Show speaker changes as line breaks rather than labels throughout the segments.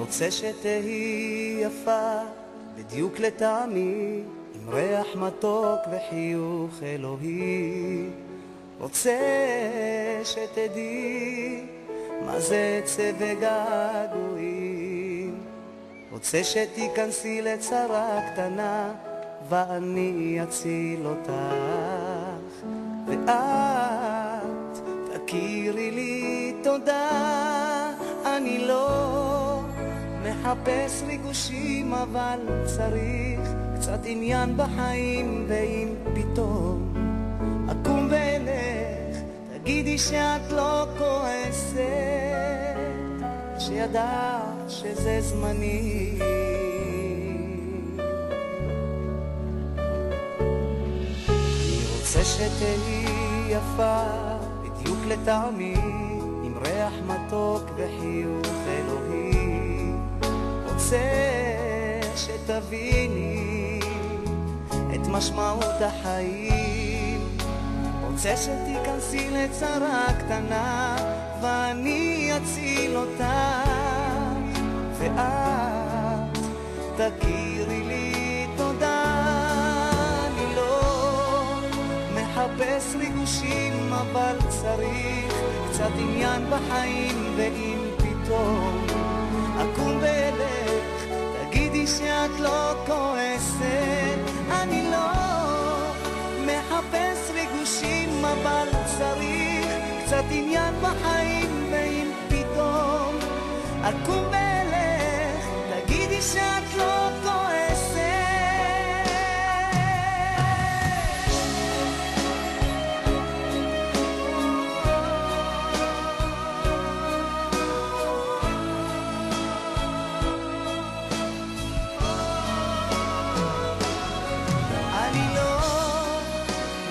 רוצה שתהי יפה בדיוק לטעמי, עם ריח מתוק וחיוך אלוהי. רוצה שתדעי מה זה עצב וגעגועים. רוצה שתיכנסי לצרה קטנה ואני אציל אותך, ואת תכירי לי תודה. אני לא מחפש ריגושים, אבל צריך קצת עניין בחיים, ואם פתאום אקום ואלך תגידי שאת לא כועסת, שידעת שזה זמני. אני רוצה שתהי יפה בדיוק לטעמי, עם ריח מתוק וחיוך אלוהי. רוצה שתביני את משמעות החיים. רוצה שתיכנסי לצרה קטנה ואני אציל אותך, ואת תכירי לי תודה. אני לא מחפש ריגושים, אבל צריך קצת עניין בחיים, ואם פתאום אקום ואלך תגידי שאת לא כועסת. אני לא מחפש ריגושים, אבל צריך קצת עניין בחיים, ואם פתאום אקום ואלך תגידי שאת לא כועסת. אני לא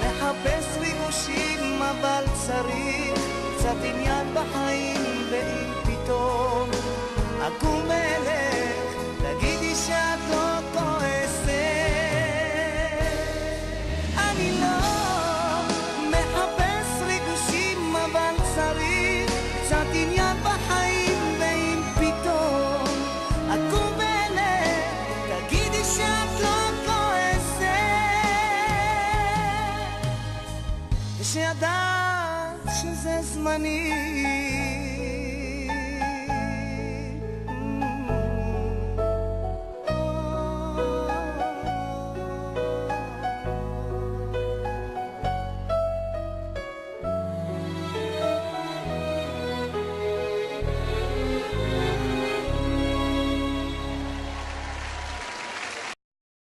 מחפש ריגושים, אבל צריך קצת עניין בחיים, ואם פתאום אקום ואלך תגידי שאת לא כועסת. אני לא מחפש ריגושים, אבל צריך קצת עניין בחיים, ואם פתאום אקום ואלך תגידי שאת לא כועסת, ושידעת שזה זמני.